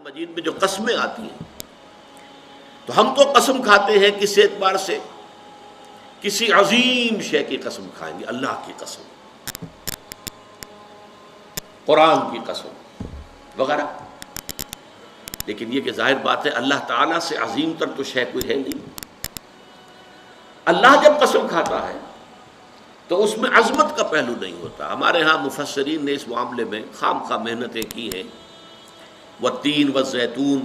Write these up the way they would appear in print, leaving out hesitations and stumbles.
مجید میں جو قسمیں آتی ہیں تو ہم تو قسم کھاتے ہیں کس اعتبار سے؟ کسی عظیم شے کی قسم کھائیں گے، اللہ کی قسم، قرآن کی قسم وغیرہ. لیکن یہ کہ ظاہر بات ہے اللہ تعالیٰ سے عظیم تر تو شے کوئی ہے نہیں. اللہ جب قسم کھاتا ہے تو اس میں عظمت کا پہلو نہیں ہوتا. ہمارے ہاں مفسرین نے اس معاملے میں خام خواہ محنتیں کی ہیں. والتین والزیتون،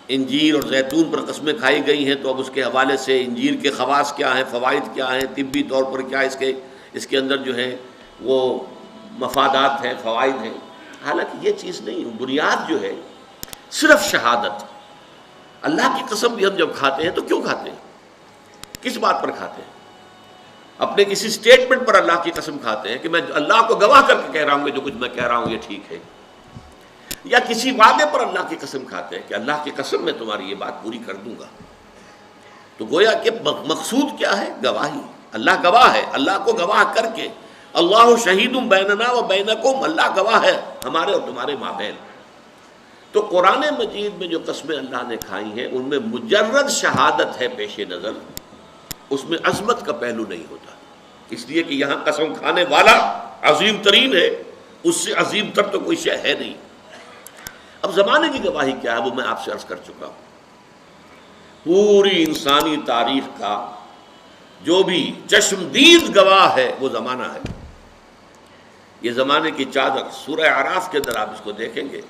انجیر اور زیتون پر قسمیں کھائی گئی ہیں، تو اب اس کے حوالے سے انجیر کے خواص کیا ہیں، فوائد کیا ہیں، طبی طور پر کیا اس کے اندر جو ہے وہ مفادات ہیں، فوائد ہیں. حالانکہ یہ چیز نہیں، بنیاد جو ہے صرف شہادت. اللہ کی قسم بھی ہم جب کھاتے ہیں تو کیوں کھاتے ہیں؟ کس بات پر کھاتے ہیں؟ اپنے کسی سٹیٹمنٹ پر اللہ کی قسم کھاتے ہیں کہ میں اللہ کو گواہ کر کے کہہ رہا ہوں کہ جو کچھ میں کہہ رہا ہوں یہ ٹھیک ہے، یا کسی وعدے پر اللہ کی قسم کھاتے ہیں کہ اللہ کی قسم میں تمہاری یہ بات پوری کر دوں گا. تو گویا کہ مقصود کیا ہے؟ گواہی. اللہ گواہ ہے، اللہ کو گواہ کر کے اللہ شہید بیننا و بینکم، اللہ گواہ ہے ہمارے اور تمہارے مابین. تو قرآن مجید میں جو قسمیں اللہ نے کھائی ہیں ان میں مجرد شہادت ہے پیش نظر، اس میں عظمت کا پہلو نہیں ہوتا. اس لیے کہ یہاں قسم کھانے والا عظیم ترین ہے، اس سے عظیم تر تو کوئی شے ہے نہیں. اب زمانے کی گواہی کیا ہے وہ میں آپ سے عرض کر چکا ہوں. پوری انسانی تاریخ کا جو بھی چشمدید گواہ ہے وہ زمانہ ہے. یہ زمانے کی چادر سورہ اعراف کے اندر آپ اس کو دیکھیں گے.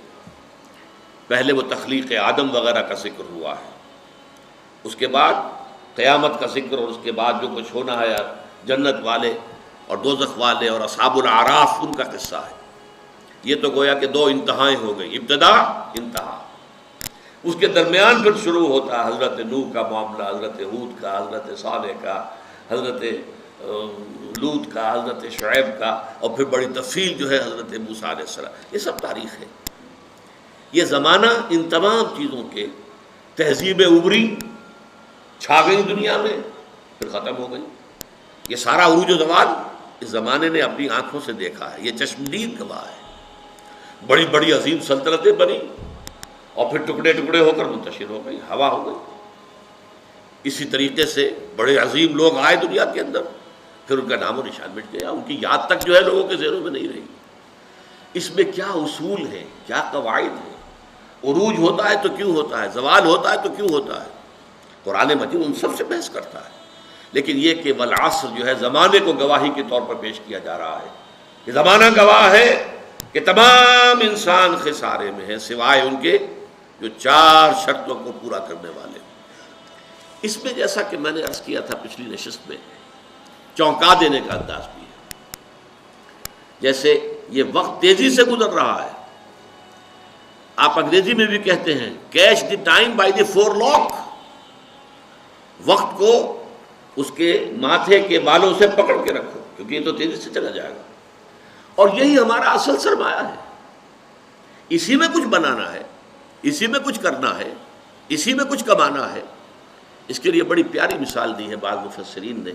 پہلے وہ تخلیق آدم وغیرہ کا ذکر ہوا ہے، اس کے بعد قیامت کا ذکر، اور اس کے بعد جو کچھ ہونا ہے جنت والے اور دوزخ والے اور اصحاب الاعراف ان کا قصہ ہے. یہ تو گویا کہ دو انتہائیں ہو گئی، ابتدا انتہا. اس کے درمیان پھر شروع ہوتا ہے حضرت نوح کا معاملہ، حضرت ہود کا، حضرت صالح کا، حضرت لوط کا، حضرت شعیب کا، اور پھر بڑی تفصیل جو ہے حضرت موسیٰ علیہ السلام. یہ سب تاریخ ہے. یہ زمانہ ان تمام چیزوں کے تہذیب ابری چھا گئی دنیا میں، پھر ختم ہو گئی. یہ سارا عروج و زوال اس زمانے نے اپنی آنکھوں سے دیکھا ہے. یہ چشمدید گواہ ہے. بڑی بڑی عظیم سلطنتیں بنی اور پھر ٹکڑے ٹکڑے ہو کر منتشر ہو گئی، ہوا ہو گئی. اسی طریقے سے بڑے عظیم لوگ آئے دنیا کے اندر، پھر ان کا نام و نشان مٹ گیا، ان کی یاد تک جو ہے لوگوں کے ذہنوں میں نہیں رہی. اس میں کیا اصول ہیں، کیا قواعد ہیں؟ عروج ہوتا ہے تو کیوں ہوتا ہے، زوال ہوتا ہے تو کیوں ہوتا ہے؟ قرآن مجید ان سب سے بحث کرتا ہے. لیکن یہ کہ والعصر جو ہے زمانے کو گواہی کے طور پر پیش کیا جا رہا ہے کہ زمانہ گواہ ہے کہ تمام انسان خسارے میں ہیں سوائے ان کے جو 4 شرطوں کو پورا کرنے والے. اس میں جیسا کہ میں نے عرض کیا تھا پچھلی نشست میں، چونکا دینے کا انداز بھی ہے. جیسے یہ وقت تیزی سے گزر رہا ہے، آپ انگریزی میں بھی کہتے ہیں catch the time by the forelock. وقت کو اس کے ماتھے کے بالوں سے پکڑ کے رکھو، کیونکہ یہ تو تیزی سے چلا جائے گا. اور یہی ہمارا اصل سرمایہ ہے. اسی میں کچھ بنانا ہے، اسی میں کچھ کرنا ہے، اسی میں کچھ کمانا ہے. اس کے لیے بڑی پیاری مثال دی ہے بعض مفسرین نے.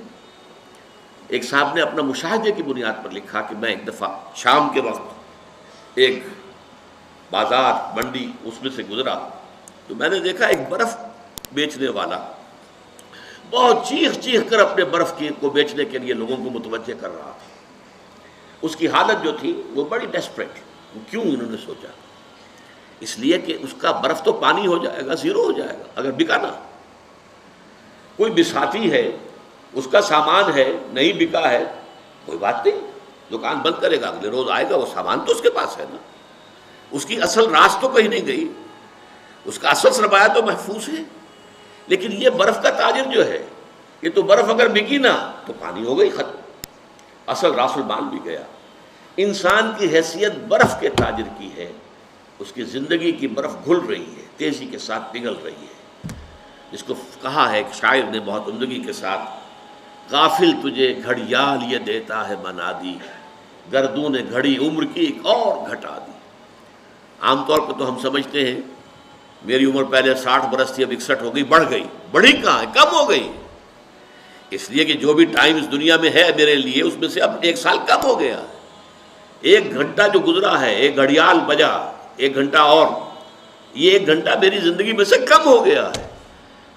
ایک صاحب نے اپنا مشاہدے کی بنیاد پر لکھا کہ میں ایک دفعہ شام کے وقت ایک بازار منڈی اس میں سے گزرا تو میں نے دیکھا ایک برف بیچنے والا بہت چیخ چیخ کر اپنے برف کو بیچنے کے لیے لوگوں کو متوجہ کر رہا تھا. اس کی حالت جو تھی وہ بڑی ڈیسپریٹ. کیوں انہوں نے سوچا؟ اس لیے کہ اس کا برف تو پانی ہو جائے گا، زیرو ہو جائے گا اگر بکا نہ. کوئی بساتی ہے، اس کا سامان ہے، نہیں بکا ہے، کوئی بات نہیں، دکان بند کرے گا، اگلے روز آئے گا، وہ سامان تو اس کے پاس ہے نا. اس کی اصل راس تو کہیں نہیں گئی، اس کا اصل سرمایہ تو محفوظ ہے. لیکن یہ برف کا تاجر جو ہے، یہ تو برف اگر بکی نہ تو پانی ہو گئی، ختم، اصل راس المال بھی گیا. انسان کی حیثیت برف کے تاجر کی ہے. اس کی زندگی کی برف گھل رہی ہے، تیزی کے ساتھ پگھل رہی ہے. جس کو کہا ہے ایک شاعر نے بہت عمدگی کے ساتھ، غافل تجھے گھڑیال یہ دیتا ہے منادی، گردوں نے گھڑی عمر کی ایک اور گھٹا دی. عام طور پر تو ہم سمجھتے ہیں میری عمر پہلے 60 برس تھی، اب 61 ہو گئی، بڑھ گئی. بڑھی کہاں ہے، کم ہو گئی. اس لیے کہ جو بھی ٹائم اس دنیا میں ہے میرے لیے اس میں سے اب 1 سال کم ہو گیا. 1 گھنٹہ جو گزرا ہے، 1 گھڑیال بجا، 1 گھنٹہ اور یہ 1 گھنٹہ میری زندگی میں سے کم ہو گیا ہے.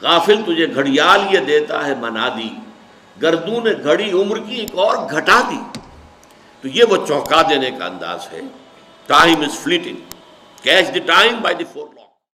غافل تجھے گھڑیال یہ دیتا ہے منادی، گردون گھڑی عمر کی ایک اور گھٹا دی. تو یہ وہ چونکا دینے کا انداز ہے. Time is fleeting, catch the time by the four law.